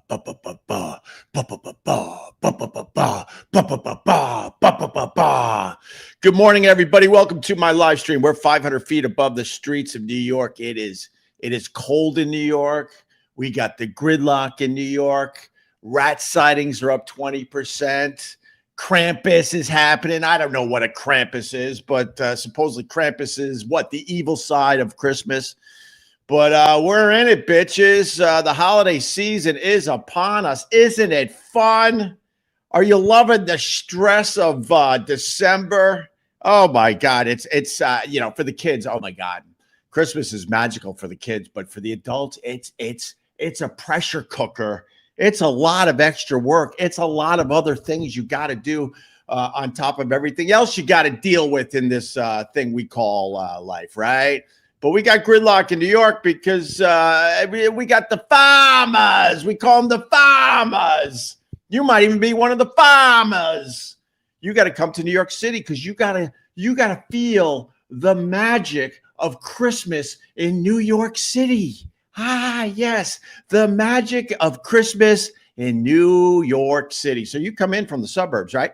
ba ba ba ba ba ba ba ba ba ba ba ba ba ba ba ba ba ba ba. Good morning, everybody. Welcome to my live stream. We're 500 feet above the streets of New York. It is cold in New York. We got the gridlock in New York. Rat sightings are up 20%. Krampus is happening. I don't know what a Krampus is, but supposedly Krampus is what? The evil side of Christmas. But we're in it, bitches. The holiday season is upon us. Isn't it fun? Are you loving the stress of December? Oh my God. It's for the kids. Oh my God. Christmas is magical for the kids, but for the adults, it's a pressure cooker. It's a lot of extra work. It's a lot of other things you got to do on top of everything else you got to deal with in this thing we call life, right? But we got gridlock in New York because we got the farmers. We call them the farmers. You might even be one of the farmers. You got to come to New York City because you gotta feel the magic of Christmas in New York City. Ah, yes, the magic of Christmas in New York City. So you come in from the suburbs, right?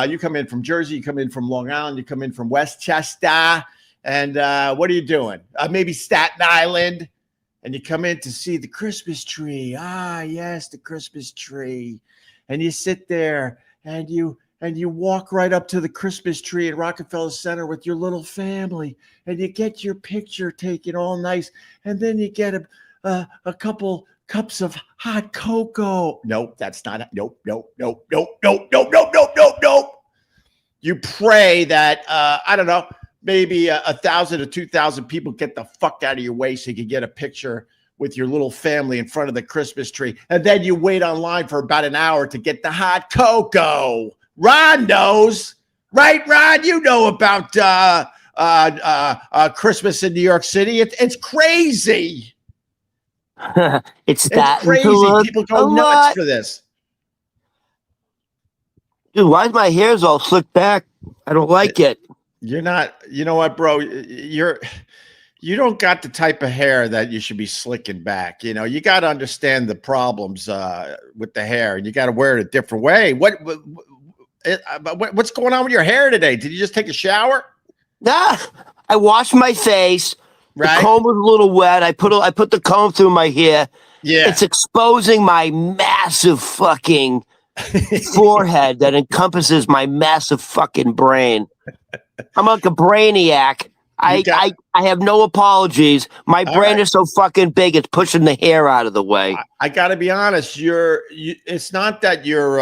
You come in from Jersey, you come in from Long Island, you come in from Westchester, and what are you doing? Maybe Staten Island, and you come in to see the Christmas tree. Ah, yes, the Christmas tree. And you sit there and you walk right up to the Christmas tree at Rockefeller Center with your little family, and you get your picture taken all nice, and then you get a couple cups of hot cocoa. Nope, that's not. Nope. You pray that I don't know, maybe 1,000 or 2,000 people get the fuck out of your way so you can get a picture with your little family in front of the Christmas tree, and then you wait online for about an hour to get the hot cocoa. Ron knows, right, Ron? You know about Christmas in New York City. It's crazy. It's crazy. People go nuts for this. Dude, why is my hair's all slicked back? I don't like it. You're not. You know what, bro? You don't got the type of hair that you should be slicking back. You know, you got to understand the problems with the hair, and you got to wear it a different way. What's going on with your hair today? Did you just take a shower? Nah, I washed my face. Right. The comb was a little wet. I put the comb through my hair. Yeah. It's exposing my massive fucking forehead that encompasses my massive fucking brain. I'm like a brainiac. I have no apologies. My brain is so fucking big, it's pushing the hair out of the way. I got to be honest. It's not that you're,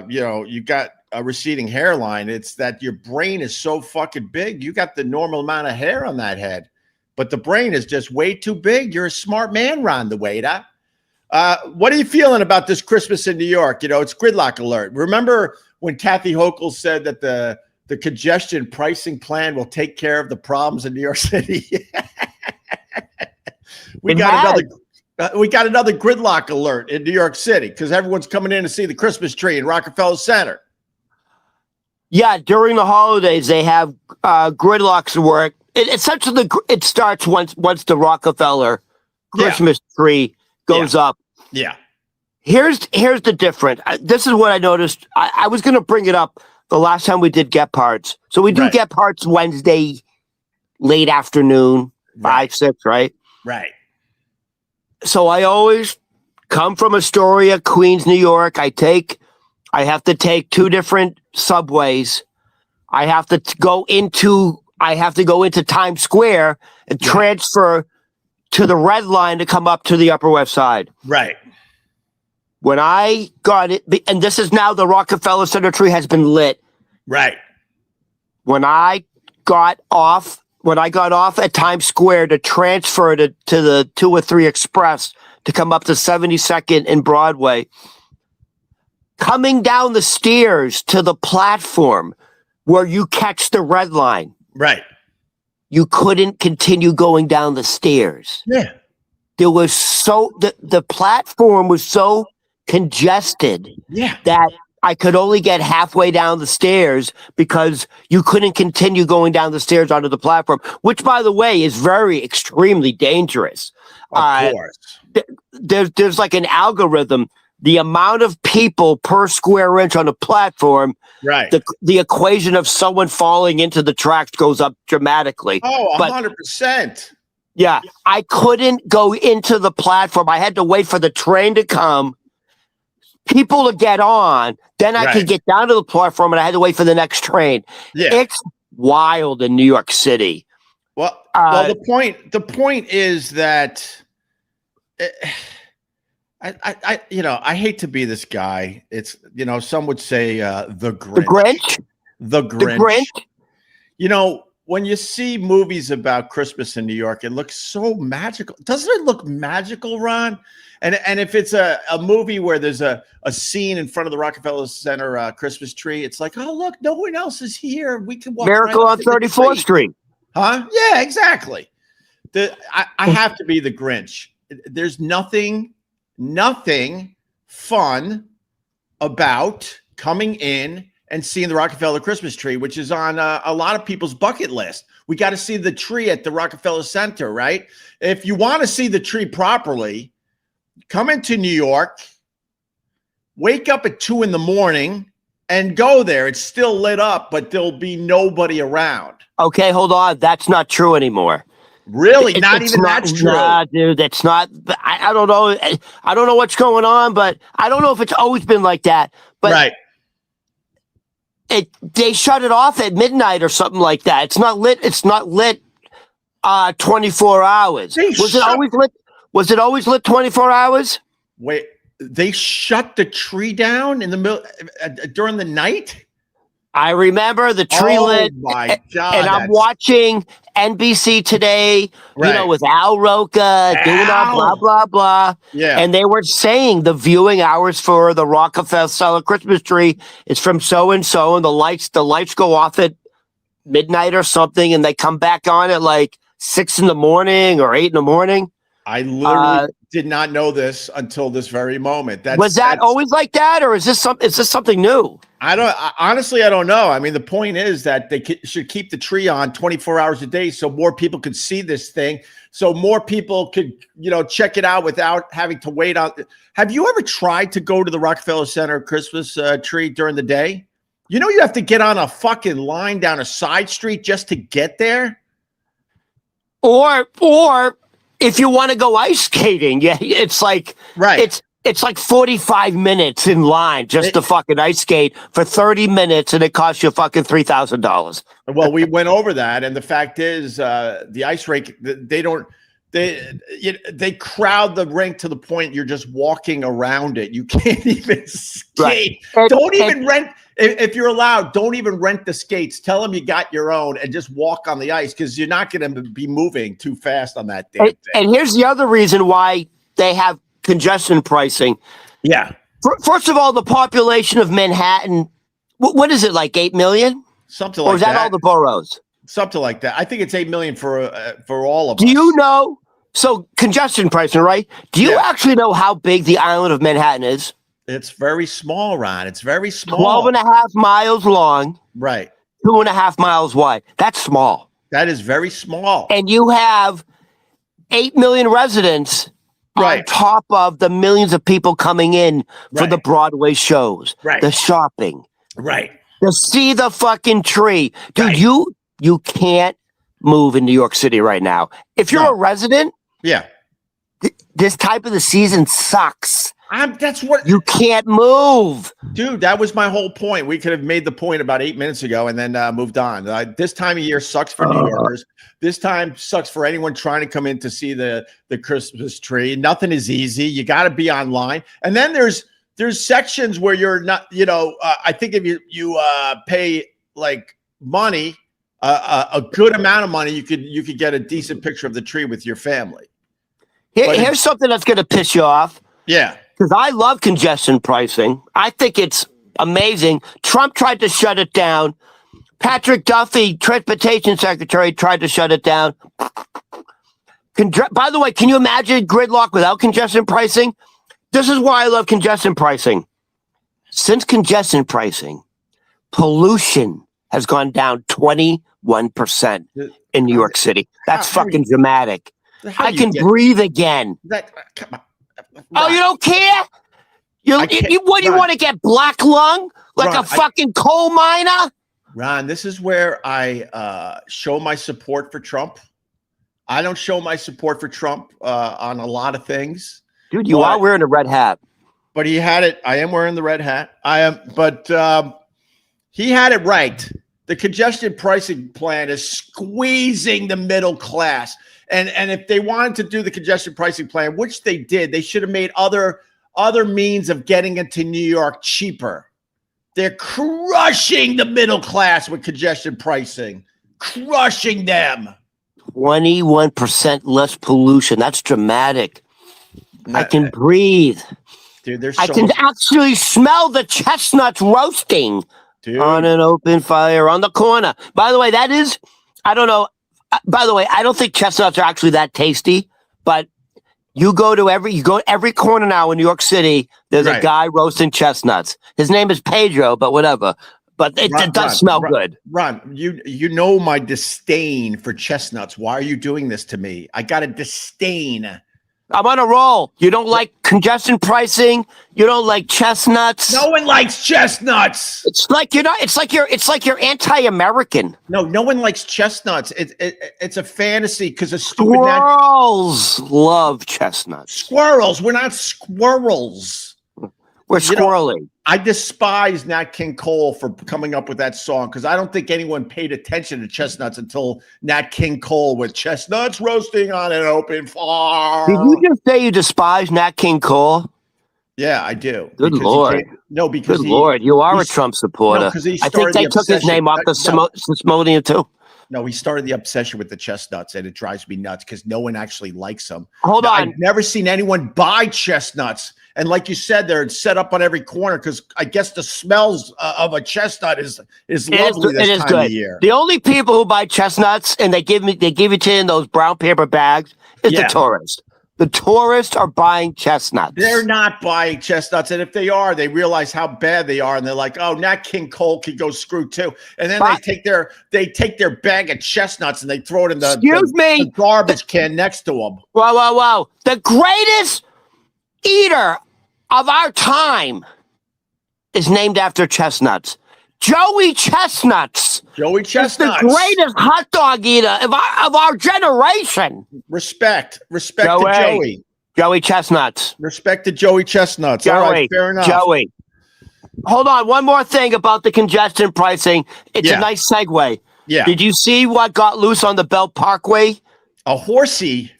you got a receding hairline. It's that your brain is so fucking big. You got the normal amount of hair on that head, but the brain is just way too big. You're a smart man, Ron the waiter. What are you feeling about this Christmas in New York? You know, it's gridlock alert. Remember when Kathy Hochul said that the congestion pricing plan will take care of the problems in New York City? We got another gridlock alert in New York City because everyone's coming in to see the Christmas tree in Rockefeller Center. Yeah, during the holidays they have gridlocks to work. It starts once the Rockefeller Christmas tree goes up. Yeah. Here's the difference. This is what I noticed. I was going to bring it up the last time we did Get Parts. So we do Get Parts Wednesday, late afternoon, 5, 6, right? Right. So I always come from Astoria, Queens, New York. I have to take 2 different subways. I have to go into Times Square and transfer to the Red Line to come up to the Upper West Side. Right. When I got it, and this is now the Rockefeller Center tree has been lit. Right. When I got off at Times Square to transfer to the 2 or 3 Express to come up to 72nd and Broadway, coming down the stairs to the platform where you catch the Red Line. Right. You couldn't continue going down the stairs. Yeah. There was the platform was so congested that I could only get halfway down the stairs because you couldn't continue going down the stairs onto the platform, which, by the way, is extremely dangerous. Of course. There's like an algorithm the amount of people per square inch on a platform, Right. the equation of someone falling into the tracks goes up dramatically. Oh, But 100%. yeah, I couldn't go into the platform. I had to wait for the train to come, people to get on. Then I could get down to the platform, and I had to wait for the next train. Yeah. It's wild in New York City. Well, the point is that I hate to be this guy. It's, some would say the Grinch. The Grinch? The Grinch. When you see movies about Christmas in New York, it looks so magical. Doesn't it look magical, Ron? And if it's a movie where there's a scene in front of the Rockefeller Center Christmas tree, it's like, oh, look, no one else is here. We can walk Miracle on 34th Street. Huh? Yeah, exactly. I have to be the Grinch. There's nothing fun about coming in and seeing the Rockefeller Christmas tree, which is on a lot of people's bucket list. We got to see the tree at the Rockefeller Center, right? If you want to see the tree properly, come into New York, wake up at 2 a.m. and go there. It's still lit up, but there'll be nobody around. Okay, hold on. That's not true anymore. Really? That's true. Nah, dude, that's not. I don't know. I don't know what's going on, but I don't know if it's always been like that. But they shut it off at midnight or something like that. It's not lit. It's not lit 24 hours. Was it always lit 24 hours? Wait, they shut the tree down in the middle during the night? I remember the tree lit. Oh my God. And I'm watching NBC Today, with Al Roca doing all blah, blah, blah. Yeah. And they were saying the viewing hours for the Rockefeller Christmas tree is from so-and-so, and the lights go off at midnight or something, and they come back on at like 6 a.m. or 8 a.m. I literally did not know this until this very moment. Was that always like that, or is this something new? Honestly, I don't know. I mean, the point is that they should keep the tree on 24 hours a day so more people could see this thing, so more people could, check it out without having to wait out. Have you ever tried to go to the Rockefeller Center Christmas tree during the day? You have to get on a fucking line down a side street just to get there. Or if you want to go ice skating, it's like it's like 45 minutes in line just to fucking ice skate for 30 minutes, and it costs you fucking $3,000. Well, we went over that, and the fact is, the ice rink, they crowd the rink to the point you're just walking around it. You can't even skate. Right. Don't even rent. If you're allowed, don't even rent the skates. Tell them you got your own and just walk on the ice, because you're not going to be moving too fast on that damn thing. And here's the other reason why they have congestion pricing. Yeah. First of all, the population of Manhattan, what is it, like 8 million? Something like that. Or is that all the boroughs? Something like that. I think it's 8 million for all of us. Do you know? So congestion pricing, right? Do you actually know how big the island of Manhattan is? It's very small, Ron. It's very small. 12 and a half miles long. Right. 2.5 miles wide. That's small. That is very small. And you have 8 million residents on top of the millions of people coming in for the Broadway shows, the shopping, to see the fucking tree. Dude, you can't move in New York City right now. If you're a resident, this type of the season sucks. That's what you can't move, dude. That was my whole point. We could have made the point about 8 minutes ago and then moved on. This time of year sucks for New Yorkers. This time sucks for anyone trying to come in to see the Christmas tree. Nothing is easy. You got to be online. And then there's sections where you're not. I think if you pay like money, a good amount of money, you could get a decent picture of the tree with your family. Here's something that's going to piss you off. Yeah. Because I love congestion pricing. I think it's amazing. Trump tried to shut it down. Patrick Duffy, Transportation Secretary, tried to shut it down. By the way, can you imagine gridlock without congestion pricing? This is why I love congestion pricing. Since congestion pricing, pollution has gone down 21% in New York City. That's fucking dramatic. I can breathe again. Come on. Oh, you don't care? What do you want to get black lung like Ron, a fucking coal miner? Ron, this is where I show my support for Trump. I don't show my support for Trump on a lot of things. Dude, you are wearing a red hat. But he had it. I am wearing the red hat. I am, but he had it right. The congestion pricing plan is squeezing the middle class. And if they wanted to do the congestion pricing plan, which they did, they should have made other means of getting into New York cheaper. They're crushing the middle class with congestion pricing, crushing them. 21% less pollution. That's dramatic. I can breathe. Dude, I can actually smell the chestnuts roasting on an open fire on the corner. By the way, I don't know. By the way, I don't think chestnuts are actually that tasty, but you go to every corner now in New York City, there's a guy roasting chestnuts. His name is Pedro, but whatever. But it does smell good. Ron, you know my disdain for chestnuts. Why are you doing this to me? I got a disdain. I'm on a roll. You don't like congestion pricing. You don't like chestnuts. No one likes chestnuts. It's like you're anti-American. No one likes chestnuts. It's a fantasy because of stupid. Squirrels love chestnuts. Squirrels. We're not squirrels. We're squirrely. I despise Nat King Cole for coming up with that song because I don't think anyone paid attention to chestnuts until Nat King Cole with chestnuts roasting on an open fire. Did you just say you despise Nat King Cole? Yeah, I do. Good Lord. Because Lord, you are a Trump supporter. I think they took his name off the Smithsonian too. No, he started the obsession with the chestnuts, and it drives me nuts because no one actually likes them. Hold on. I've never seen anyone buy chestnuts. And like you said, they're set up on every corner because I guess the smells of a chestnut is lovely this time of year. The only people who buy chestnuts and they give it to you in those brown paper bags is the tourists. The tourists are buying chestnuts. They're not buying chestnuts. And if they are, they realize how bad they are. And they're like, oh, Nat King Cole could go screw too. And then they take their bag of chestnuts and they throw it in the garbage can next to them. Wow. The greatest eater of our time is named after chestnuts. Joey Chestnuts. Joey Chestnuts. The greatest hot dog eater of our generation. Respect to Joey. Joey Chestnuts. Respect to Joey Chestnuts. Joey, all right, fair enough. Joey. Hold on. One more thing about the congestion pricing. It's a nice segue. Yeah. Did you see what got loose on the Belt Parkway? A horsey.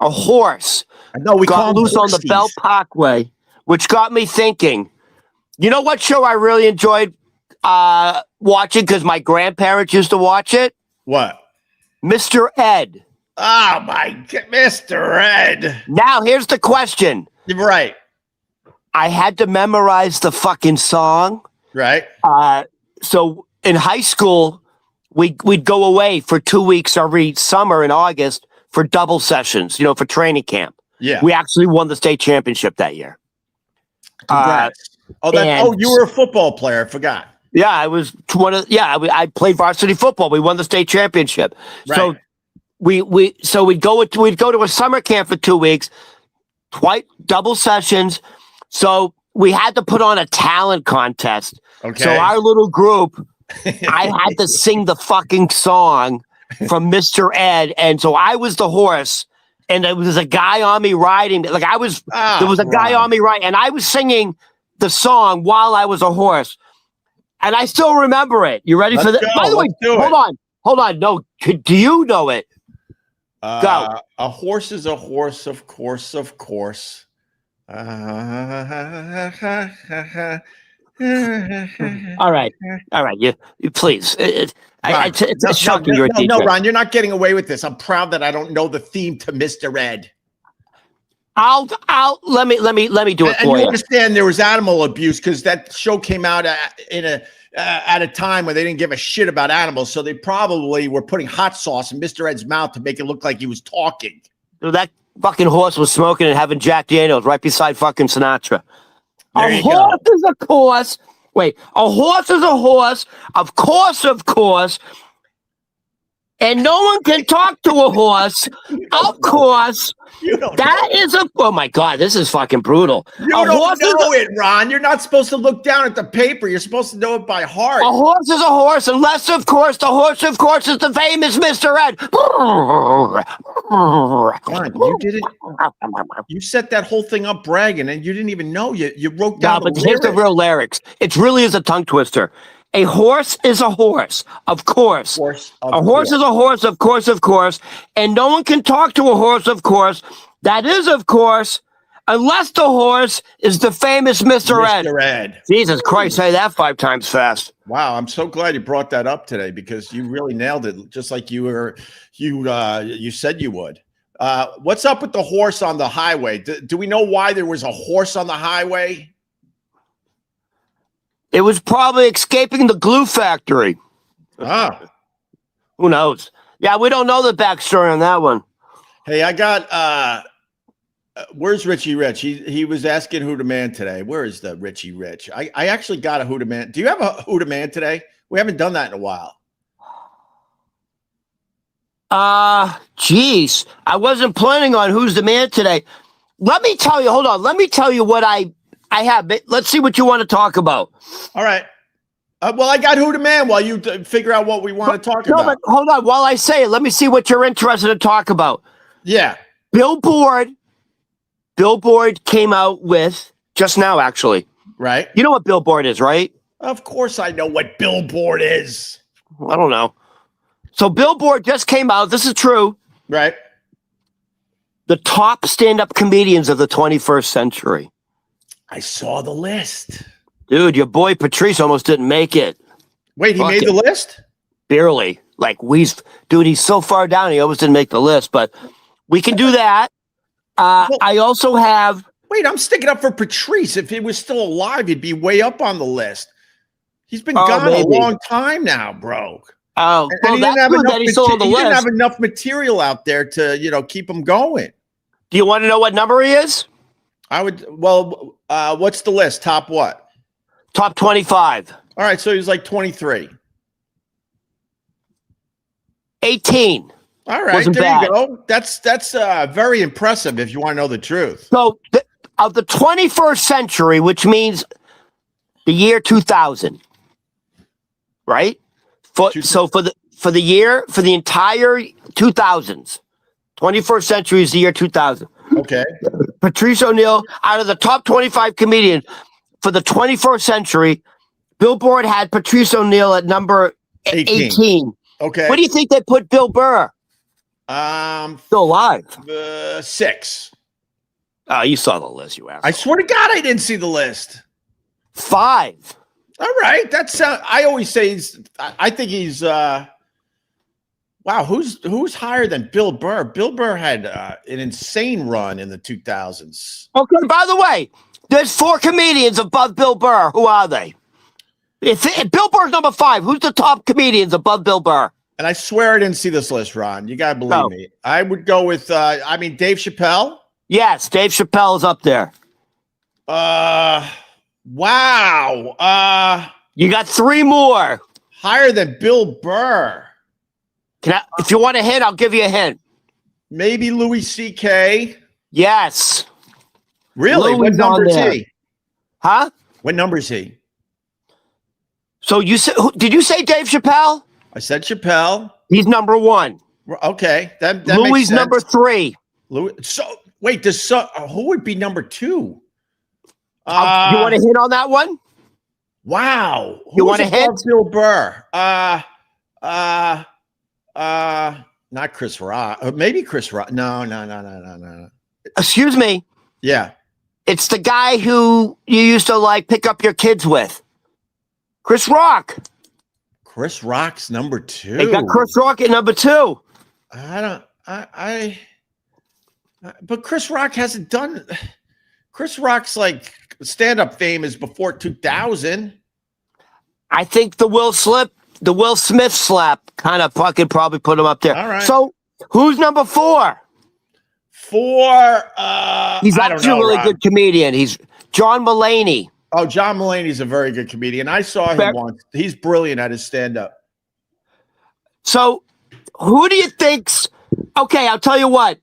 A horse. No, we got loose on the Belt Parkway, which got me thinking. You know what show I really enjoyed watching because my grandparents used to watch it? What? Mr. Ed. Oh my God, Mr. Ed. Now here's the question. You're right. I had to memorize the fucking song. Right. So in high school, we'd go away for 2 weeks every summer in August for double sessions, for training camp. Yeah. We actually won the state championship that year. Congrats. You were a football player. I forgot. Yeah, I was I played varsity football. We won the state championship. Right. So we'd go to a summer camp for 2 weeks, double sessions. So we had to put on a talent contest. Okay. So our little group, I had to sing the fucking song from Mr. Ed, and so I was the horse, and there was a guy on me riding. There was a guy on me riding, and I was singing the song while I was a horse. And I still remember it. You ready for that? By the way, hold on. No, do you know it? Go. A horse is a horse, of course. All right. You please. It's shocking you're a DJ. No, Ron, you're not getting away with this. I'm proud that I don't know the theme to Mr. Ed. Let me do it for you. And you understand there was animal abuse because that show came out at a time when they didn't give a shit about animals, so they probably were putting hot sauce in Mr. Ed's mouth to make it look like he was talking. So that fucking horse was smoking and having Jack Daniels right beside fucking Sinatra. A horse is a horse. Of course. and no one can talk to a horse. Of course, that is a. Oh my God, this is fucking brutal. You don't know it, Ron. You're not supposed to look down at the paper. You're supposed to know it by heart. A horse is a horse, unless, of course, the horse, of course, is the famous Mr. Ed. Ron, you didn't. You set that whole thing up bragging, and you didn't even know. You wrote down. No, but here's the real lyrics. It really is a tongue twister. A horse is a horse, of course. A horse is a horse, of course, and no one can talk to a horse, of course. That is, of course, unless the horse is the famous Mr. Ed. Jesus Christ, say that 5 times fast. Wow, I'm so glad you brought that up today because you really nailed it, just like you said you would. What's up with the horse on the highway? Do we know why there was a horse on the highway? It was probably escaping the glue factory. Ah. Who knows? Yeah, we don't know the backstory on that one. Hey, I got where's Richie Rich? He was asking Who the Man today. Where is the Richie Rich? I actually got a Who the Man. Do you have a Who the Man today? We haven't done that in a while. Geez. I wasn't planning on Who's the Man today. Let me tell you, hold on. Let me tell you what I have. Let's see what you want to talk about. All right. Well, I got Who the Man while you figure out what we want to talk about. But hold on. While I say it, let me see what you're interested to talk about. Yeah. Billboard came out with, just now, actually. Right. You know what Billboard is, right? Of course I know what Billboard is. I don't know. So Billboard just came out. This is true. Right. The top stand-up comedians of the 21st century. I saw the list. Dude, your boy Patrice almost didn't make it. Wait, he made the list? Barely. Like, he's so far down, he almost didn't make the list. But we can do that. I also have... Wait, I'm sticking up for Patrice. If he was still alive, he'd be way up on the list. He's been gone a long time now, bro. Oh, well, he that's good that he's still on the list. He didn't have enough material out there to, keep him going. Do you want to know what number he is? I would. Well, what's the list? Top what? Top 25. All right, so he's like 23. 18. All right, there you go. That's very impressive if you want to know the truth. So, of the 21st century, which means the year 2000, right? For the entire 2000s, 21st century is the year 2000. Okay. Patrice O'Neal, out of the top 25 comedians for the 21st century, Billboard had Patrice O'Neal at number 18. Okay. What do you think they put Bill Burr? Still alive. 6. Oh, you saw the list, you asshole. I swear to God, I didn't see the list. 5. All right. That's I always say I think he's wow, who's higher than Bill Burr? Bill Burr had an insane run in the 2000s. Okay, by the way, there's 4 comedians above Bill Burr. Who are they? If Bill Burr's number 5, who's the top comedians above Bill Burr? And I swear I didn't see this list, Ron. You gotta believe me. I would go with Dave Chappelle. Yes, Dave Chappelle is up there. Wow. You got 3 more. Higher than Bill Burr. If you want a hint, I'll give you a hint. Maybe Louis C.K. Yes. Really? What number is he? Huh? What number is he? So did you say Dave Chappelle? I said Chappelle. He's number 1. Okay. That Louis makes sense. number 3. Louis. So wait, who would be number 2? You want a hint on that one? Wow. You want a hint? Bill Burr. Not Chris Rock. Maybe Chris Rock. No. Excuse me. Yeah. It's the guy who you used to pick up your kids with. Chris Rock. Chris Rock's number 2. They got Chris Rock at number 2. But Chris Rock hasn't done. Chris Rock's stand-up fame is before 2000. I think the Will Smith slap kind of fucking probably put him up there. All right. So who's number 4? 4. He's actually a really good comedian. He's John Mulaney. Oh, John Mulaney's a very good comedian. I saw him once. He's brilliant at his stand-up. So Who do you think's... Okay, I'll tell you what.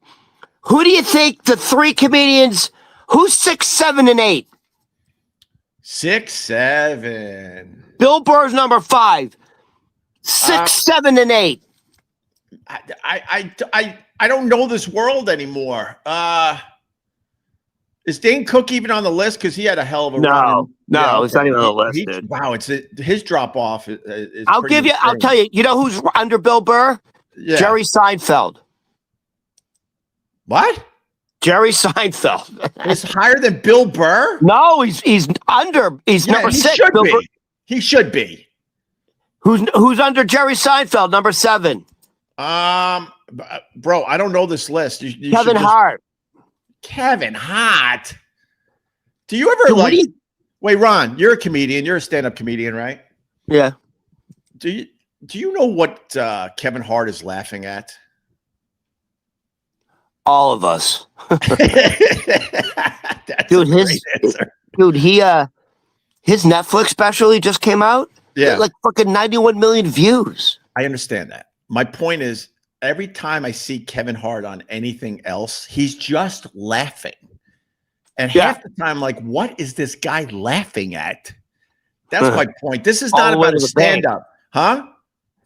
Who do you think the three comedians... Who's 6, 7, and 8? 6, 7. Bill Burr's number 5. 6, 7, and 8. I don't know this world anymore. Is Dane Cook even on the list? Because he had a hell of a run. No, it's not even on the list. Dude. Wow, his drop off is I'll tell you. You know who's under Bill Burr? Yeah. Jerry Seinfeld. What? Jerry Seinfeld. Is higher than Bill Burr? No, he's under. He's number 6. Should be. He should be. Who's under Jerry Seinfeld? Number 7. Bro, I don't know this list. You Kevin Hart. Kevin Hart. Do you ever wait, Ron, you're a comedian. You're a stand-up comedian, right? Yeah. Do you know what Kevin Hart is laughing at? All of us. Dude, his Netflix special he just came out. Yeah. Like fucking 91 million views. I understand that. My point is, every time I see Kevin Hart on anything else, he's just laughing. And half the time, like, what is this guy laughing at? That's my point. This is not about a stand-up. Huh?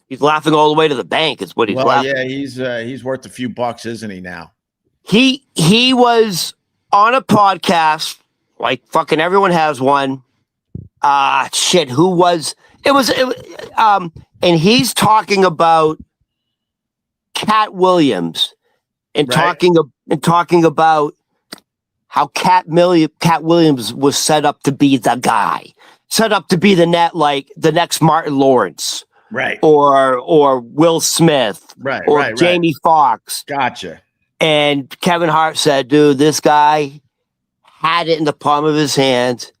He's laughing all the way to the bank is what he's laughing. Yeah, he's worth a few bucks, isn't he now? He was on a podcast, like fucking everyone has one. Who was it? And he's talking about Cat Williams and talking about how Cat Williams was set up to be the guy, set up to be the next Martin Lawrence, right? Or Will Smith, right? Or Jamie Foxx. Gotcha. And Kevin Hart said, dude, this guy had it in the palm of his hands,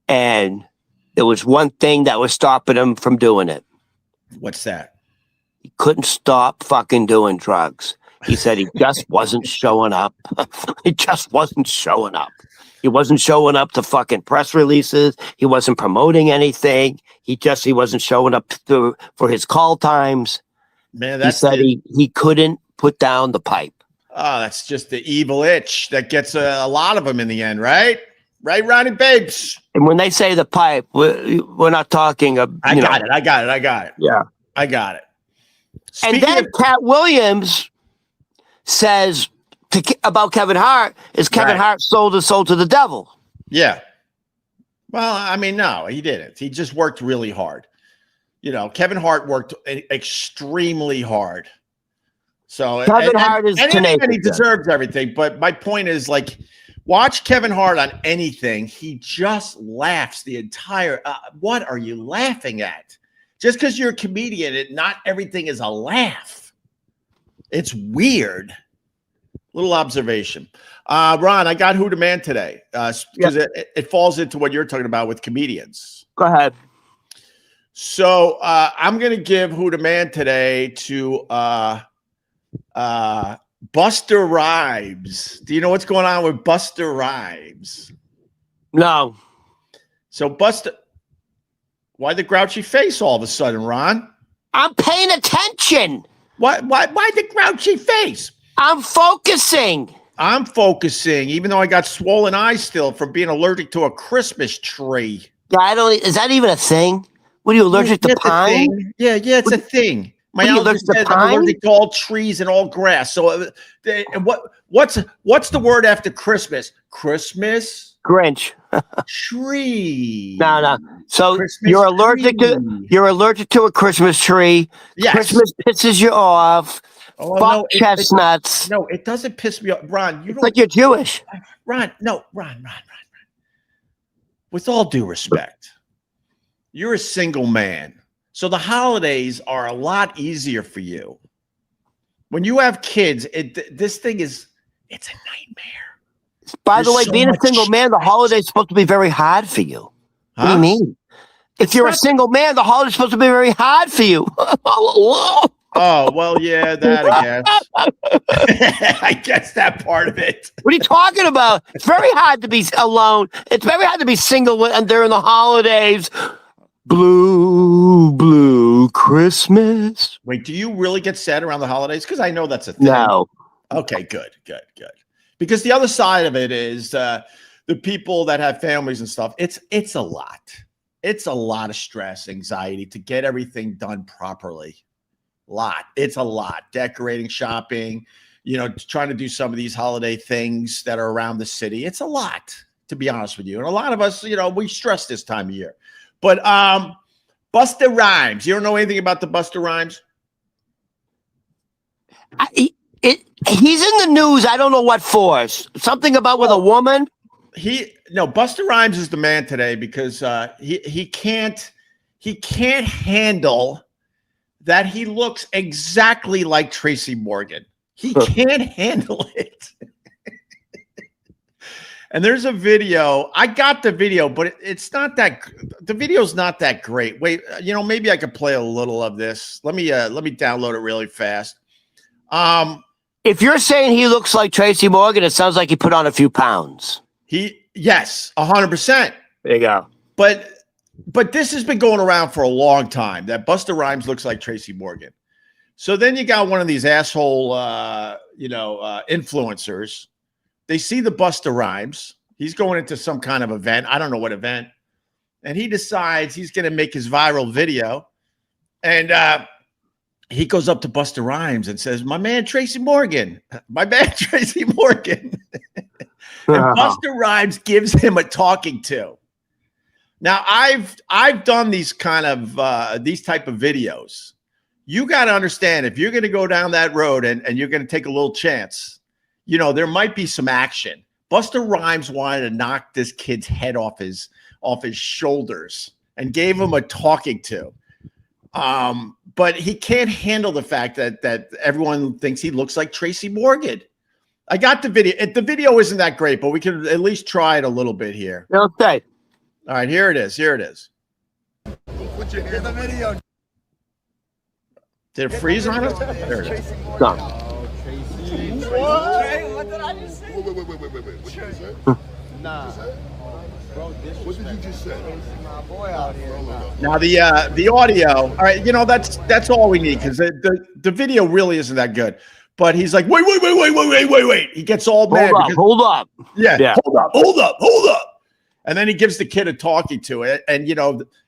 and there was one thing that was stopping him from doing it. What's that? He couldn't stop fucking doing drugs. He said he just wasn't showing up. He just wasn't showing up. He wasn't showing up to fucking press releases. He wasn't promoting anything. He wasn't showing up for his call times. Man, he said he couldn't put down the pipe. Oh, that's just the evil itch that gets a lot of them in the end, right? Right, Ronnie Babes? And when they say the pipe, we're not talking about... I got it. Yeah. I got it. And then Cat Williams says about Kevin Hart, Kevin Hart sold his soul to the devil? Yeah. Well, I mean, no, he didn't. He just worked really hard. You know, Kevin Hart worked extremely hard. So Kevin Hart is tenacious. And he deserves everything. But my point is, like, watch Kevin Hart on anything. He just laughs the entire. What are you laughing at? Just because you're a comedian, not everything is a laugh. It's weird. Little observation. Ron, I got Who the Man today because it falls into what you're talking about with comedians. Go ahead. So I'm going to give Who the Man today to Busta Rhymes. Do you know what's going on with Busta Rhymes? No. So why the grouchy face all of a sudden, Ron? I'm paying attention. Why the grouchy face? I'm focusing. Even though I got swollen eyes still from being allergic to a Christmas tree. Yeah, is that even a thing? What are you allergic to pine? Yeah, it's a thing. My allergic says I'm allergic to all trees and all grass. So what's the word after Christmas? Christmas? Grinch. Tree. No. So Christmas you're allergic to a Christmas tree. Yes. Christmas pisses you off. Oh, fuck chestnuts. No, it doesn't piss me off. Ron, it's like you're Jewish. Ron. With all due respect, you're a single man. So the holidays are a lot easier for you. When you have kids, this thing it's a nightmare. By the way, being a single man, the holiday's supposed to be very hard for you. Huh? What do you mean? If you're a single man, the holiday's supposed to be very hard for you. Oh, well, yeah, that I guess. I guess that part of it. What are you talking about? It's very hard to be alone. It's very hard to be single and during the holidays. Blue to Christmas. Wait, do you really get sad around the holidays? Because I know that's a thing. No. Okay, good. Because the other side of it is the people that have families and stuff. It's a lot. It's a lot of stress, anxiety to get everything done properly. It's a lot. Decorating, shopping, trying to do some of these holiday things that are around the city. It's a lot, to be honest with you. And a lot of us, we stress this time of year. But Busta Rhymes, you don't know anything about the Busta Rhymes? He's in the news. I don't know what for. Something about with a woman. Busta Rhymes is the man today because he can't handle that he looks exactly like Tracy Morgan. He can't handle it. And there's a video. I got the video, but it's not that. The video's not that great. Wait, maybe I could play a little of this. Let me download it really fast. If you're saying he looks like Tracy Morgan, it sounds like he put on a few pounds. Yes, 100%. There you go. But this has been going around for a long time that Busta Rhymes looks like Tracy Morgan. So then you got one of these asshole, influencers. They see the Busta Rhymes. He's going into some kind of event. I don't know what event. And he decides he's going to make his viral video. And he goes up to Busta Rhymes and says, my man, Tracy Morgan. My man, Tracy Morgan. And Busta Rhymes gives him a talking to. Now, I've done these kind of these type of videos. You got to understand, if you're going to go down that road and you're going to take a little chance, there might be some action. Busta Rhymes wanted to knock this kid's head off his shoulders and gave him a talking to. But he can't handle the fact that everyone thinks he looks like Tracy Morgan. I got the video. The video isn't that great, but we can at least try it a little bit here. Okay. All right, here it is. Put your hand in the video. Did it freeze on us? There it is. Done. What did I just say? Wait. What did you say? Nah. Bro, what did you just say? My boy out here. Now the audio. All right, that's all we need because the video really isn't that good. But he's like, wait. He gets all mad. Hold up. Yeah. Hold up. And then he gives the kid a talking to it. And,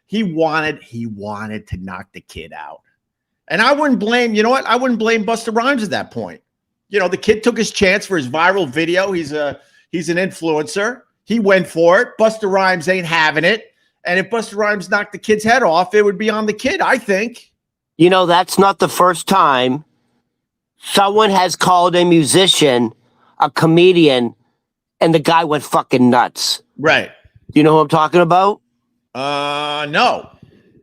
he wanted to knock the kid out. And I wouldn't blame, I wouldn't blame Busta Rhymes at that point. The kid took his chance for his viral video. He's an influencer. He went for it. Busta Rhymes ain't having it. And if Busta Rhymes knocked the kid's head off, it would be on the kid, I think. That's not the first time someone has called a musician a comedian and the guy went fucking nuts. Right. You know who I'm talking about? No.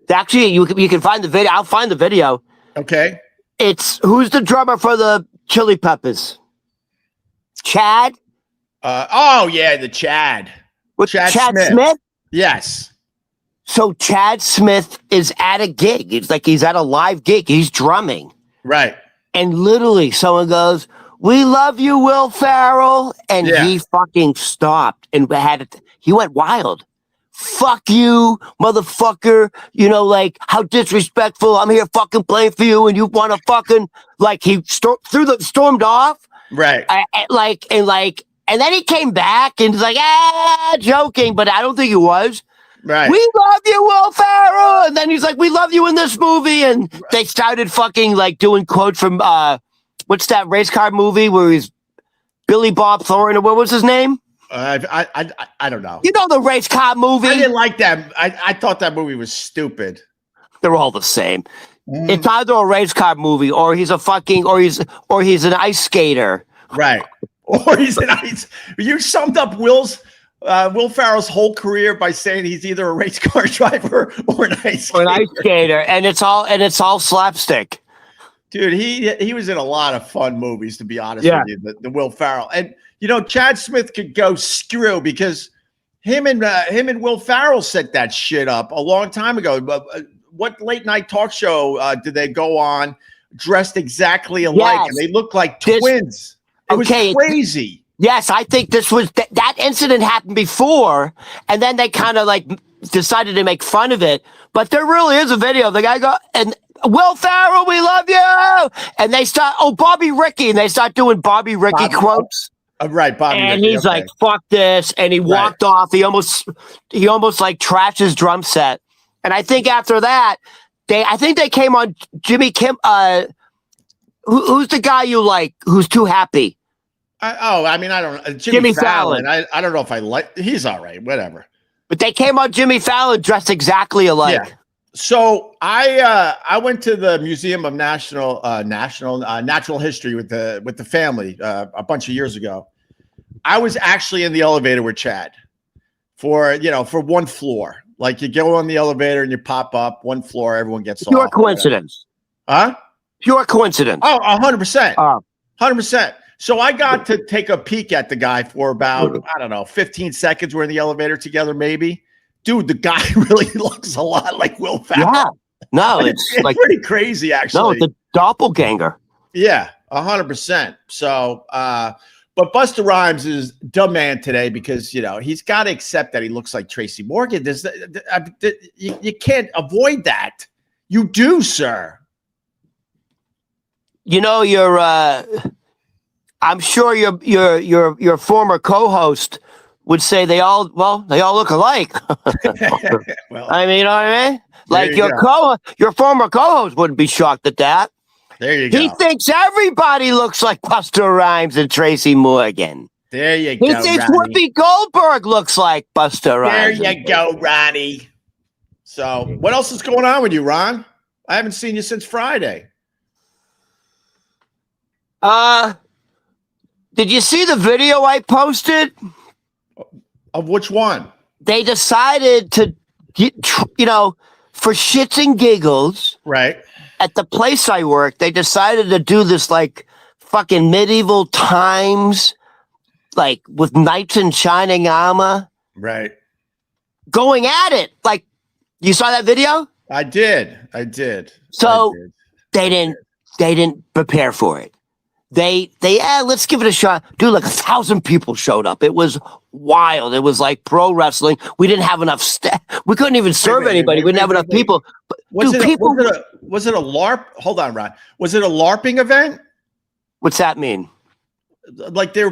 Actually, you can find the video. I'll find the video. Okay. It's who's the drummer for the Chili Peppers? Chad? The Chad. Chad Smith? Yes. So Chad Smith is at a gig. It's like he's at a live gig. He's drumming. Right. And literally someone goes, "We love you, Will Ferrell." And he fucking stopped and he went wild. Fuck you, motherfucker. How disrespectful. I'm here fucking playing for you and you want to fucking, he stormed off. Right. And then he came back and was like, joking, but I don't think he was. Right. We love you, Will Ferrell. And then he's like, we love you in this movie. And they started fucking doing quotes from, what's that race car movie where he's Billy Bob Thornton, or what was his name? I don't know. You know the race car movie? I didn't like that. I thought that movie was stupid. They're all the same. It's either a race car movie or he's an ice skater. Right. Or he's an ice. You summed up Will Ferrell's whole career by saying he's either a race car driver or an ice skater. Or an ice skater, and it's all slapstick. Dude, he was in a lot of fun movies, to be honest with you, the Will Ferrell. And Chad Smith could go screw because him and Will Ferrell set that shit up a long time ago. What late night talk show did they go on dressed exactly alike? Yes. And they looked like twins. It was crazy. Yes, I think this was that incident happened before, and then they kind of decided to make fun of it. But there really is a video. The guy Will Ferrell, we love you. And they start, Bobby Ricky, and they start doing Bobby Ricky quotes. Right, Bobby And Ricky, he's like, fuck this. And he walked off. He almost like trashed his drum set. And I think after that, I think they came on Jimmy Kim. Who's the guy you like? Who's too happy? I don't know. Jimmy Fallon. I don't know if I like. He's all right. Whatever. But they came on Jimmy Fallon dressed exactly alike. Yeah. So I went to the Museum of Natural History with the family a bunch of years ago. I was actually in the elevator with Chad for one floor. Like you go on the elevator and you pop up one floor, everyone gets off. Pure coincidence. Huh? Pure coincidence. Oh, 100%. 100%. So I got to take a peek at the guy for about, 15 seconds. We're in the elevator together, maybe. Dude, the guy really looks a lot like Will Ferrell. Yeah. No, it's like pretty crazy, actually. No, it's a doppelganger. Yeah, 100%. So, but Busta Rhymes is dumb man today because, he's got to accept that he looks like Tracy Morgan. You can't avoid that. You do, sir. I'm sure your former co-host would say they all look alike. Well, I mean, you know what I mean? Like your former co-host wouldn't be shocked at that. There you go. He thinks everybody looks like Busta Rhymes and Tracy Morgan. There you go. He thinks Whoopi Goldberg looks like Busta Rhymes. There you go, Ronnie. So, what else is going on with you, Ron? I haven't seen you since Friday. Did you see the video I posted? Of which one? They decided to, for shits and giggles, right? At the place I work, they decided to do this like fucking medieval times, like with knights in shining armor, right? Going at it. Like, you saw that video? I did. So they didn't prepare for it. Let's give it a shot. Dude, like 1,000 people showed up. It was wild. It was like pro wrestling. We didn't have enough staff. We couldn't even serve anybody. We didn't have enough people. But, was it a LARP? Hold on, Ron. Was it a LARPing event? What's that mean? Like they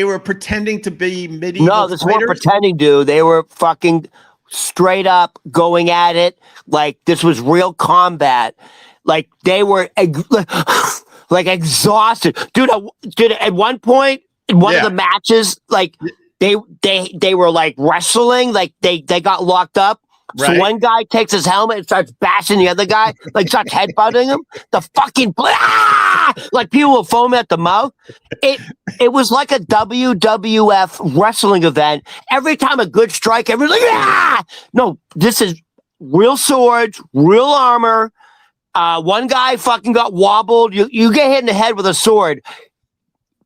were pretending to be medieval. No, this weren't pretending, dude. They were fucking straight up going at it. Like this was real combat. Like they were like exhausted, dude. At one point in one of the matches, like they were like wrestling, like they got locked up. Right. So one guy takes his helmet and starts bashing the other guy, like starts headbutting him. The fucking like people will foam at the mouth. It was like a WWF wrestling event. Every time a good strike, everyone's like, no, this is real swords, real armor. One guy fucking got wobbled. You get hit in the head with a sword.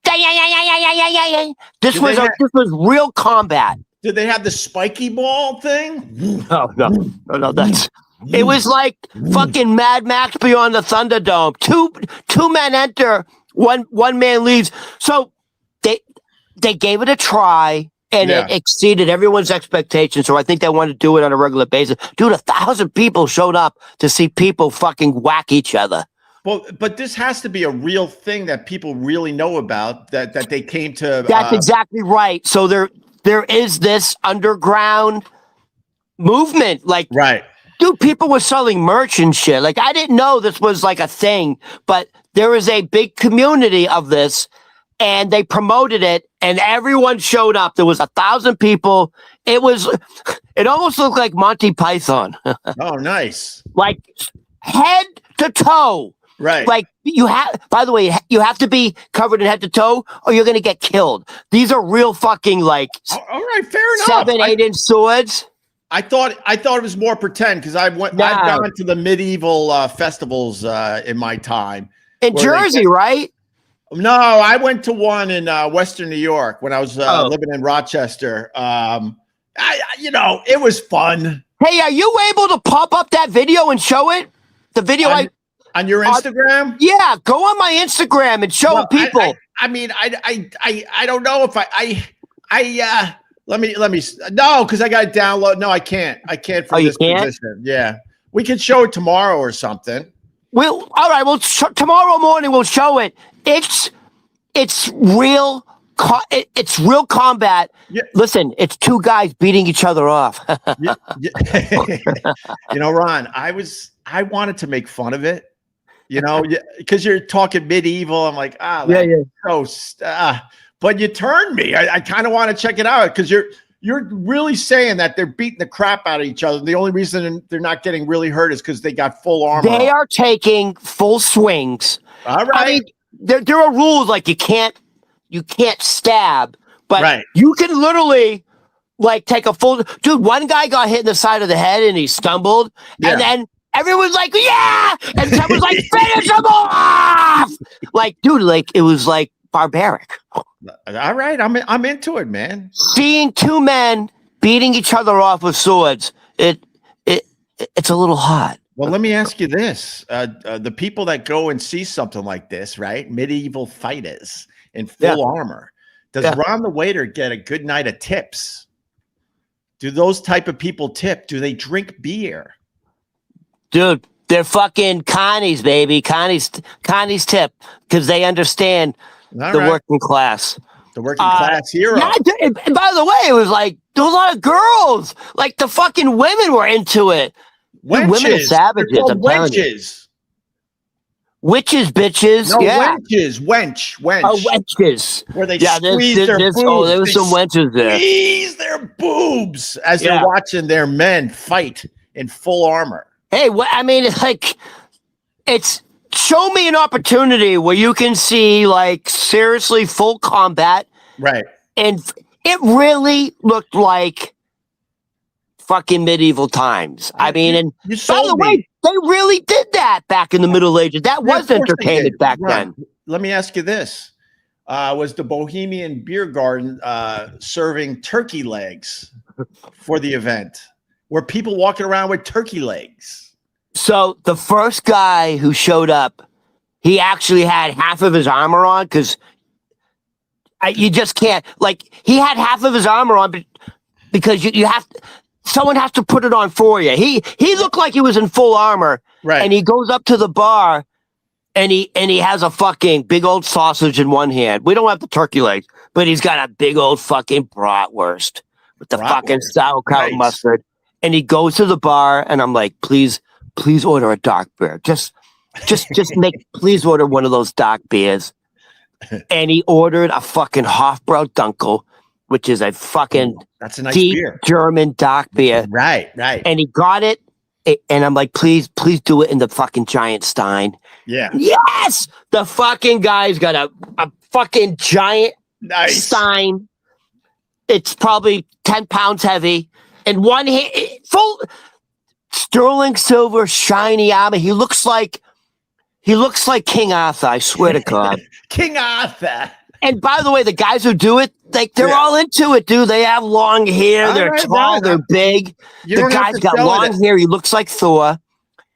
This was real combat. Did they have the spiky ball thing? No. It was like fucking Mad Max Beyond the Thunderdome. Two men enter, one man leaves. So they gave it a try. And it exceeded everyone's expectations. So I think they wanted to do it on a regular basis. Dude, 1,000 people showed up to see people fucking whack each other. Well, but this has to be a real thing that people really know about, that they came to. That's exactly right. So there is this underground movement. Like, right. Dude, people were selling merch and shit. Like, I didn't know this was like a thing, but there is a big community of this. And they promoted it, and everyone showed up. There was 1,000 people. It almost looked like Monty Python. Oh, nice! Like head to toe. Right. Like by the way, you have to be covered in head to toe, or you're gonna get killed. These are real fucking like. All right, fair enough. 7-8 inch swords. I thought it was more pretend because I've gone to the medieval festivals in my time in Jersey, right? No, I went to one in Western New York when I was living in Rochester. It was fun. Hey, are you able to pop up that video and show it? The video on your Instagram? Yeah, go on my Instagram and show people. I don't know if let me no, because I got to download. No, I can't. I can't from this position. Yeah, we could show it tomorrow or something. All right. Well, tomorrow morning we'll show it. It's real. It's real combat. Yeah. Listen, it's two guys beating each other off. Yeah. Ron, I wanted to make fun of it, because you're talking medieval. I'm like, gross. But you turned me. I kind of want to check it out because you're really saying that they're beating the crap out of each other. The only reason they're not getting really hurt is because they got full armor. They are taking full swings. All right. I mean, there are rules like you can't stab, but you can literally take a full. Dude, one guy got hit in the side of the head and he stumbled, and then everyone's like, "Yeah!" and someone's like, "Finish him off!" It was barbaric. All right, I'm into it, man. Seeing two men beating each other off with swords, it's a little hot. Well, let me ask you this: the people that go and see something like this, right? Medieval fighters in full armor. Does Ron the waiter get a good night of tips? Do those type of people tip? Do they drink beer? Dude, they're fucking Connie's, baby. Connie's tip because they understand the working class. The working class hero. Yeah, and by the way, it was there was a lot of girls. The fucking women were into it. Wenches. Women are savages. Wenches. Witches, bitches. No, wenches. Wench. Oh, wenches. Where they squeeze their boobs. Oh, there was some wenches there. Squeeze their boobs as they're watching their men fight in full armor. Hey, it's show me an opportunity where you can see seriously full combat. Right. And it really looked like fucking medieval times. I mean, and by the way, they really did that back in the Middle Ages. That was entertainment back then. Let me ask you this. Was the Bohemian Beer Garden serving turkey legs for the event? Were people walking around with turkey legs? So the first guy who showed up, he actually had half of his armor on because you just can't. He had half of his armor on because you have to. Someone has to put it on for you. He looked like he was in full armor, right? And he goes up to the bar, and he has a fucking big old sausage in one hand. We don't have the turkey legs, but he's got a big old fucking bratwurst with the fucking sauerkraut mustard. And he goes to the bar, and I'm like, please order a dark beer. Just please order one of those dark beers. And he ordered a fucking Hofbrau Dunkel, which is a fucking that's a nice deep beer. German dark beer. Right. And he got it, and I'm like, please do it in the fucking giant stein. Yeah. Yes! The fucking guy's got a fucking giant stein. It's probably 10 pounds heavy. And one hand, full sterling silver, shiny armor. He looks like King Arthur, I swear to God. King Arthur. And by the way, the guys who do it, they're all into it, dude. They have long hair. They're tall. They're big. The guy's got long hair. He looks like Thor.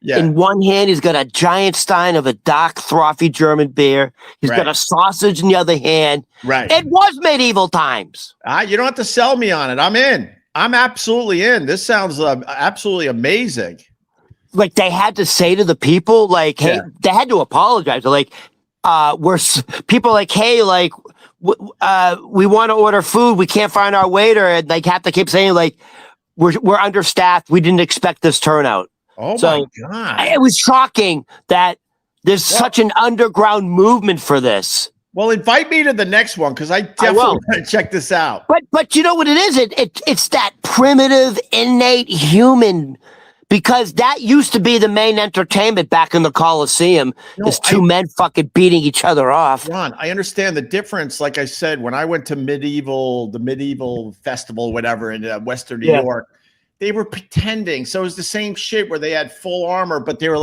Yeah. In one hand, he's got a giant stein of a dark, frothy German beer. He's got a sausage in the other hand. Right. It was medieval times. You don't have to sell me on it. I'm in. I'm absolutely in. This sounds absolutely amazing. They had to say to the people, hey, they had to apologize. They're we're people hey, we want to order food. We can't find our waiter. And have to keep saying we're understaffed. We didn't expect this turnout. Oh my God. It was shocking that there's such an underground movement for this. Well, invite me to the next one because I definitely want to check this out. But you know what it is? It's that primitive, innate human. Because that used to be the main entertainment back in the Coliseum. Is two men fucking beating each other off. Ron, I understand the difference. Like I said, when I went to the medieval festival, whatever, in Western New York, they were pretending. So it was the same shit where they had full armor, but they were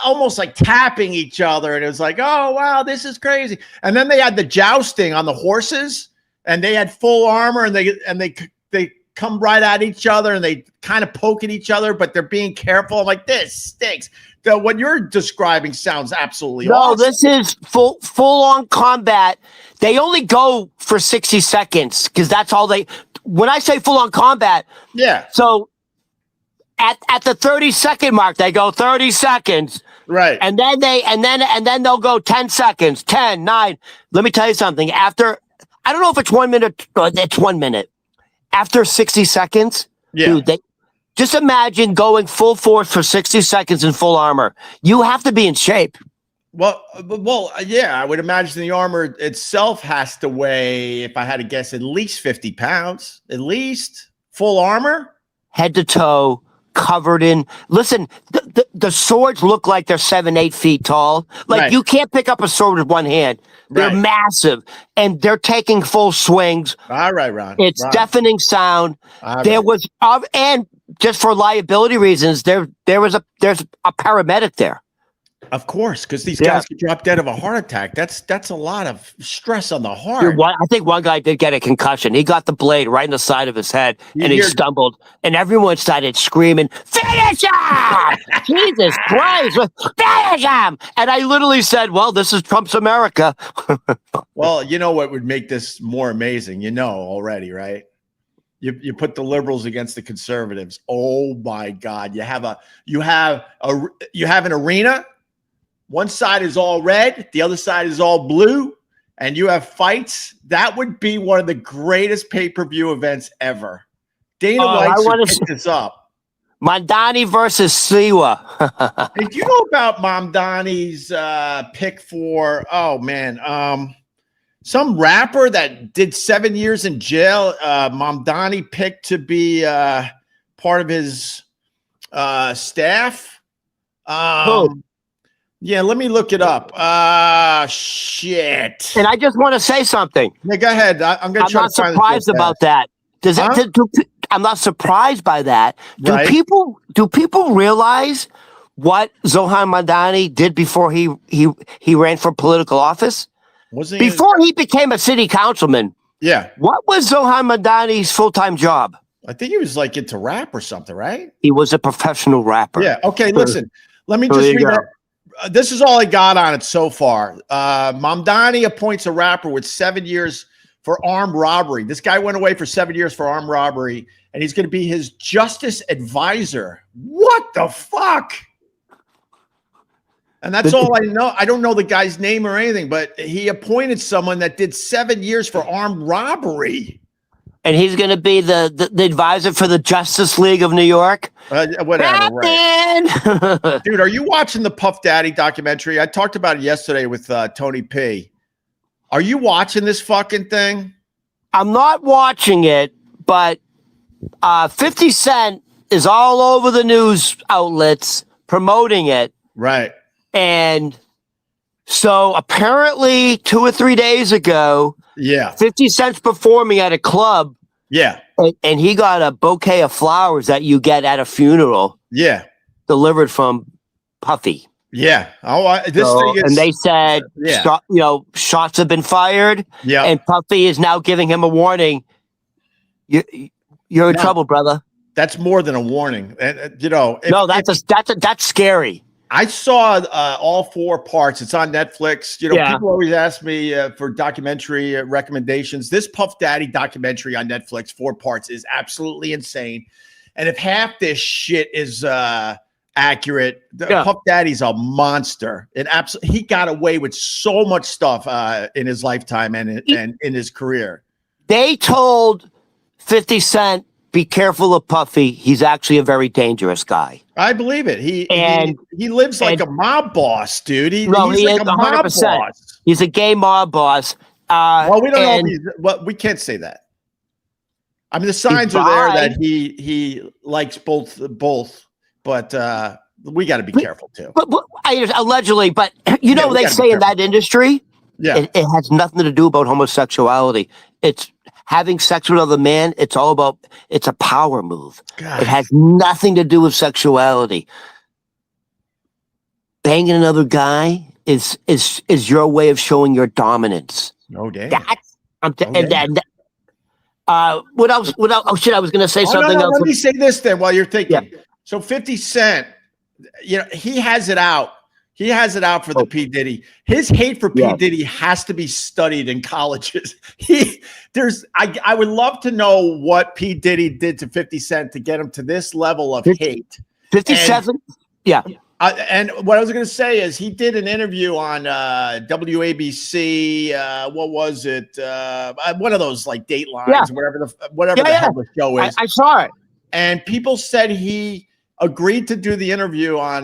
almost tapping each other. And it was oh, wow, this is crazy. And then they had the jousting on the horses, and they had full armor, and they come right at each other, and they kind of poke at each other, but they're being careful. I'm like, this stinks. What you're describing sounds absolutely awesome. No, this is full on combat. They only go for 60 seconds because that's all when I say full on combat. Yeah. So at the 30-second mark, they go 30 seconds. Right. And then they'll go 10 seconds, 10, 9. Let me tell you something. After, I don't know if it's 1 minute, it's 1 minute. After 60 seconds, dude, just imagine going full force for 60 seconds in full armor. You have to be in shape. Well, yeah, I would imagine the armor itself has to weigh, if I had to guess, at least 50 pounds, at least full armor. Head to toe, covered in. Listen, the swords look like they're 7-8 feet tall. Like Right. you can't pick up a sword with one hand. They're Right. massive, and they're taking full swings. All right, Ron. It's Ron. deafening sound. All There right. was, and just for liability reasons, there's a paramedic there. Of course, because these Yeah. guys could drop dead of a heart attack. That's a lot of stress on the heart. Dude, I think one guy did get a concussion. He got the blade right in the side of his head, and he stumbled, and everyone started screaming, "Finish him!" Jesus Christ, finish him! And I literally said, "Well, this is Trump's America." Well, you know what would make this more amazing? You know already, right? You put the liberals against the conservatives. Oh my God! You have an arena. One side is all red, the other side is all blue, and you have fights. That would be one of the greatest pay-per-view events ever. Dana White should pick this up. Mandani versus Siwa. Hey, do you know about Mamdani's pick for? Oh man, some rapper that did 7 years in jail. Mamdani picked to be part of his staff. Yeah, let me look it up. Shit. And I just want to say something. Yeah, go ahead. I'm going to try to find this. I'm not surprised about that. I'm not surprised by that. Right. Do people realize what Zohan Mandani did before he ran for political office? Wasn't he? Before he became a city councilman. Yeah. What was Zohan Mandani's full-time job? I think he was like into rap or something, right? He was a professional rapper. Yeah. Okay, listen. Let me just read that. This is all I got on it so far. Mamdani appoints a rapper with 7 years for armed robbery. This guy went away for 7 years for armed robbery, and he's going to be his justice advisor. What the fuck? And that's all I know. I don't know the guy's name or anything, but he appointed someone that did 7 years for armed robbery. And he's going to be the advisor for the Justice League of New York. Whatever, right. Dude, are you watching the Puff Daddy documentary? I talked about it yesterday with Tony P. Are you watching this fucking thing? I'm not watching it, but 50 Cent is all over the news outlets promoting it. Right. And so apparently 2 or 3 days ago, 50 Cent's performing at a club. Yeah. And he got a bouquet of flowers that you get at a funeral. Yeah. Delivered from Puffy. Yeah. Oh, thing is, and they said, shots have been fired. Yeah. And Puffy is now giving him a warning. You're in trouble, brother. That's more than a warning. And that's scary. I saw all 4 parts. It's on Netflix. People always ask me for documentary recommendations. This Puff Daddy documentary on Netflix, 4 parts, is absolutely insane. And if half this shit is accurate, Puff Daddy's a monster. He got away with so much stuff in his lifetime and in his career. They told 50 Cent, be careful of Puffy. He's actually a very dangerous guy. I believe it. He lives like a mob boss, dude. He's like a mob boss. He's a gay mob boss. Well, we don't know. We can't say that. I mean, the signs are there that he likes both, but we got to be careful too. But allegedly, but they say in that industry, it has nothing to do about homosexuality. It's having sex with another man. It's a power move. God. It has nothing to do with sexuality. Banging another guy is your way of showing your dominance. No damn. What else? Oh shit! I was going to say something else. Let me say this then while you're thinking. Yeah. So 50 Cent, he has it out. He has it out for the P. Diddy. His hate for P. Yeah. Diddy has to be studied in colleges. I would love to know what P. Diddy did to 50 Cent to get him to this level of hate. 57? Yeah. And what I was going to say is he did an interview on WABC. What was it? One of those like Datelines, whatever the hell the show is. I saw it. And people said he agreed to do the interview on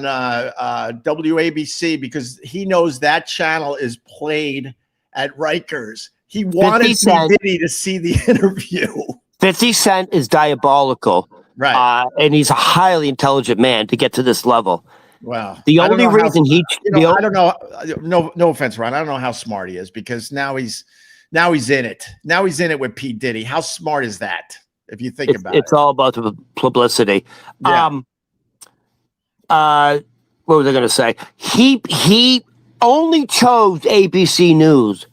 WABC because he knows that channel is played at Rikers. He wanted P. Diddy to see the interview. 50 Cent is diabolical. Right. And he's a highly intelligent man to get to this level. Wow. The only reason I don't know. No offense, Ron. I don't know how smart he is because now he's in it. Now he's in it with P. Diddy. How smart is that? If you think about it, it's all about the publicity. Yeah. What was I going to say? He only chose ABC News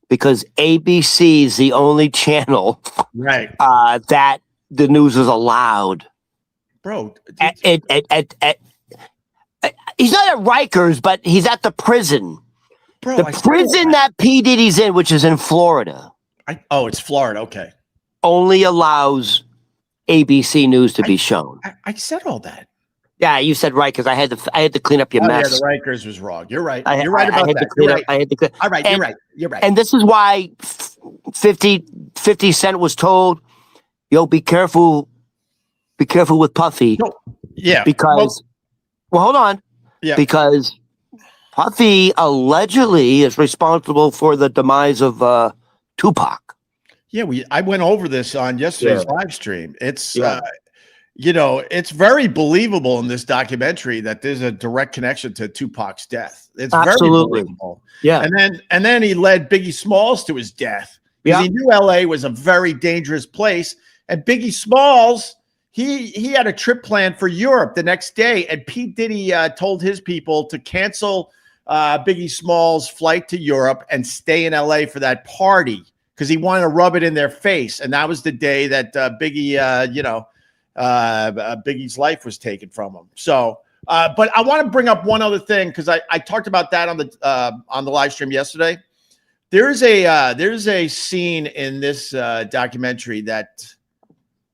because ABC is the only channel, right? That the news is allowed. Bro, he's not at Rikers, but he's at the prison. Bro, the prison that P. Diddy's in, which is in Florida. It's Florida. Okay. Only allows ABC News to be shown. I said all that. Yeah, you said right because I had to clean up your mess. Yeah, the Rikers was wrong. You're right. You're right about that. All right, you're right. And this is why 50 Cent was told, "Yo, be careful with Puffy." No, yeah, because hold on. Yeah, because Puffy allegedly is responsible for the demise of Tupac. Yeah, I went over this on yesterday's live stream. It's it's very believable in this documentary that there's a direct connection to Tupac's death. It's absolutely very believable. Yeah, and then he led Biggie Smalls to his death because he knew LA was a very dangerous place. And Biggie Smalls, he had a trip planned for Europe the next day, and Pete Diddy told his people to cancel Biggie Smalls' flight to Europe and stay in LA for that party because he wanted to rub it in their face. And that was the day that Biggie's life was taken from him. So, but I want to bring up one other thing because I talked about that on the live stream yesterday. There's a scene in this documentary that,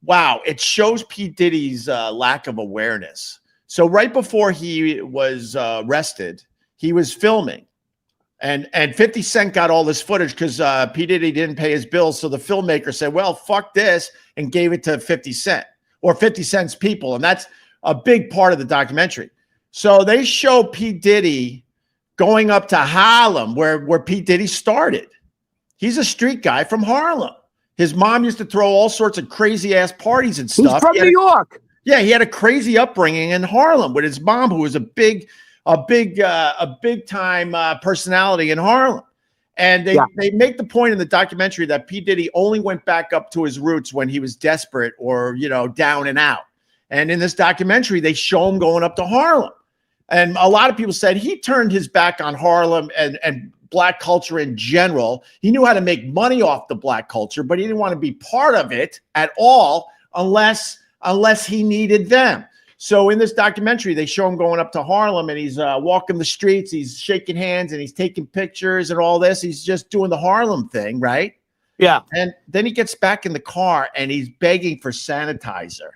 wow, it shows P. Diddy's lack of awareness. So right before he was arrested, he was filming. And 50 Cent got all this footage because P. Diddy didn't pay his bills. So the filmmaker said, well, fuck this, and gave it to 50 Cent or 50 Cent's people. And that's a big part of the documentary. So they show P. Diddy going up to Harlem, where P. Diddy started. He's a street guy from Harlem. His mom used to throw all sorts of crazy ass parties and stuff. He's from New York. Yeah, he had a crazy upbringing in Harlem with his mom, who was a big time personality in Harlem. And they make the point in the documentary that P. Diddy only went back up to his roots when he was desperate or, down and out. And in this documentary, they show him going up to Harlem. And a lot of people said he turned his back on Harlem and black culture in general. He knew how to make money off the black culture, but he didn't want to be part of it at all unless he needed them. So in this documentary, they show him going up to Harlem and he's walking the streets, he's shaking hands and he's taking pictures and all this. He's just doing the Harlem thing, right? Yeah. And then he gets back in the car and he's begging for sanitizer.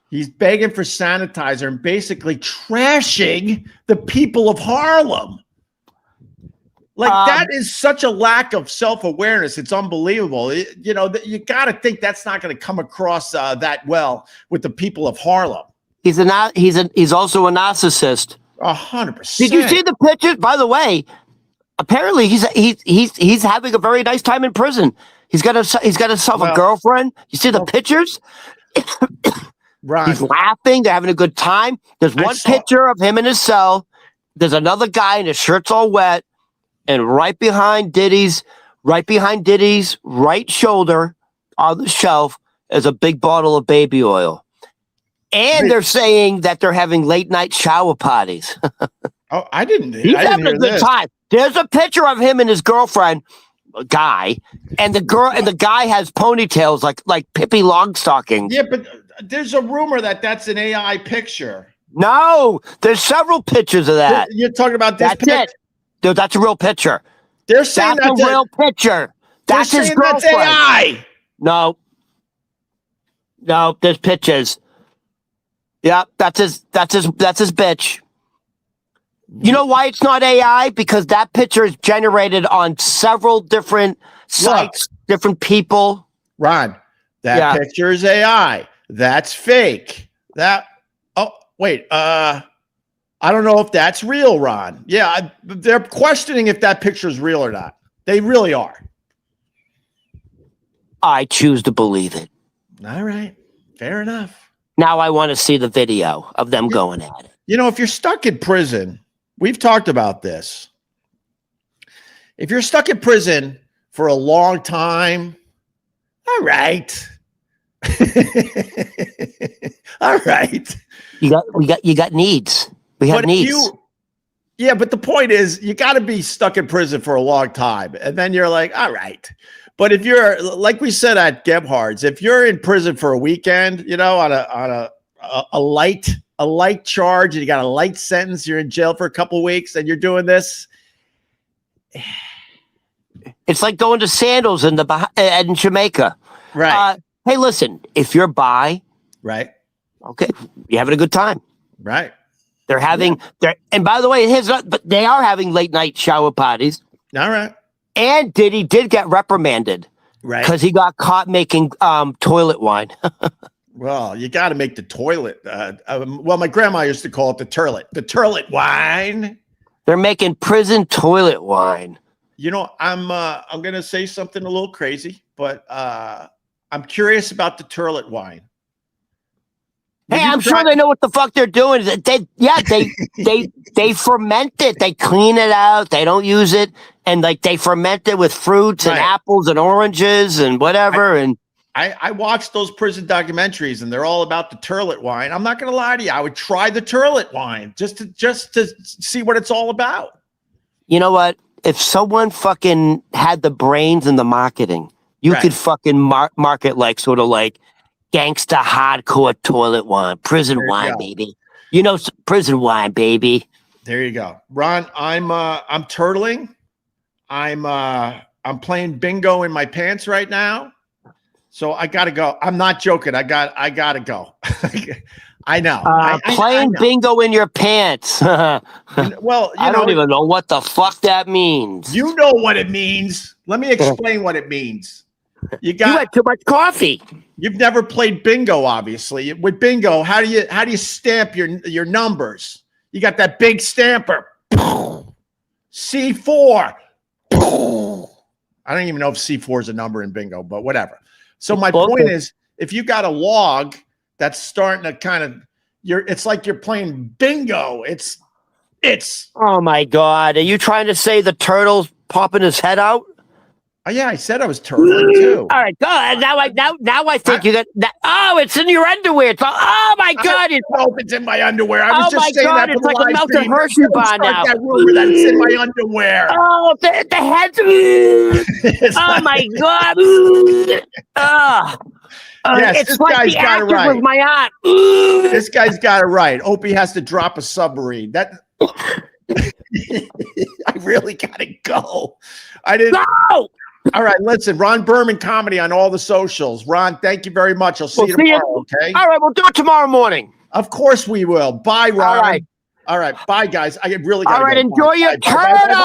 He's begging for sanitizer and basically trashing the people of Harlem. Like that is such a lack of self-awareness. It's unbelievable. You got to think that's not going to come across that well with the people of Harlem. He's also a narcissist. 100%. Did you see the pictures? By the way, apparently he's having a very nice time in prison. He's got himself a girlfriend. You see the pictures? Right. He's laughing. They're having a good time. There's one picture of him in his cell. There's another guy and his shirt's all wet. And right behind Diddy's right shoulder on the shelf is a big bottle of baby oil. And they're saying that they're having late night shower parties. Oh, I didn't. He's having a good time. There's a picture of him and his girlfriend, guy, and the guy has ponytails like Pippi Longstocking. Yeah, but there's a rumor that that's an AI picture. No, there's several pictures of that. You're talking about this That's pic? it. Dude, that's a real picture. They're saying That's a real picture. That's his girlfriend. That's AI. No, there's pictures. Yeah, that's his bitch. You know why it's not AI? Because that picture is generated on several different sites, different people. Ron, that picture is AI. That's fake. Wait, I don't know if that's real, Ron. Yeah, they're questioning if that picture is real or not. They really are. I choose to believe it. All right, fair enough. Now I want to see the video of them going at it. You know, if you're stuck in prison, we've talked about this. If you're stuck in prison for a long time, all right. All right. You got needs. We have needs. But the point is, you got to be stuck in prison for a long time, and then you're like, all right. But if you're, like we said at Gebhard's, if you're in prison for a weekend, you know, on a light charge, and you got a light sentence, you're in jail for a couple of weeks, and you're doing this. It's like going to Sandals in Jamaica. Right. Hey, listen, if you're bi, right. Okay, you're having a good time. Right. They're having and by the way, but they are having late night shower parties. All right. And Diddy did get reprimanded. Right. Because he got caught making toilet wine. Well, you got to make the toilet. Well, my grandma used to call it the turlet. The turlet wine. They're making prison toilet wine. You know, I'm going to say something a little crazy, but I'm curious about the turlet wine. Hey, I'm sure they know what the fuck they're doing. They ferment it. They clean it out. They don't use it, and like they ferment it with fruits and apples and oranges and whatever. I watched those prison documentaries, and they're all about the turlet wine. I'm not going to lie to you. I would try the turlet wine just to see what it's all about. You know what? If someone fucking had the brains and the marketing, you could fucking market like sort of like gangsta hardcore toilet wine, prison wine, baby. You know, prison wine, baby. There you go, Ron. I'm turtling. I'm playing bingo in my pants right now, so I gotta go. I'm not joking. I gotta go. I know. Playing bingo in your pants. Well, I don't even know what the fuck that means. You know what it means. Let me explain what it means. You had too much coffee. You've never played bingo, obviously. With bingo, how do you stamp your numbers? You got that big stamper. C4. I don't even know if C4 is a number in bingo, but whatever. So my point is, if you got a log that's starting to kind of, it's like you're playing bingo. It's. Oh my God! Are you trying to say the turtle's popping his head out? Oh, yeah, I said I was turtling too. All right, go ahead. Now I think you got that. Oh, it's in your underwear. Oh my God! It's in my underwear. I was just saying that. It's like a melted Hershey bar now. That rumor that it's in my underwear. Oh, the head. Oh my God! Yes, it's like the actor with my aunt. This guy's got it right. Opie has to drop a submarine. That I really gotta go. I didn't. No! All right, listen, Ron Berman Comedy on all the socials. Ron, thank you very much. I'll see you tomorrow, okay? All right, we'll do it tomorrow morning. Of course we will. Bye, Ron. All right. All right. Bye, guys. I really got to go. All right, enjoy your turtle.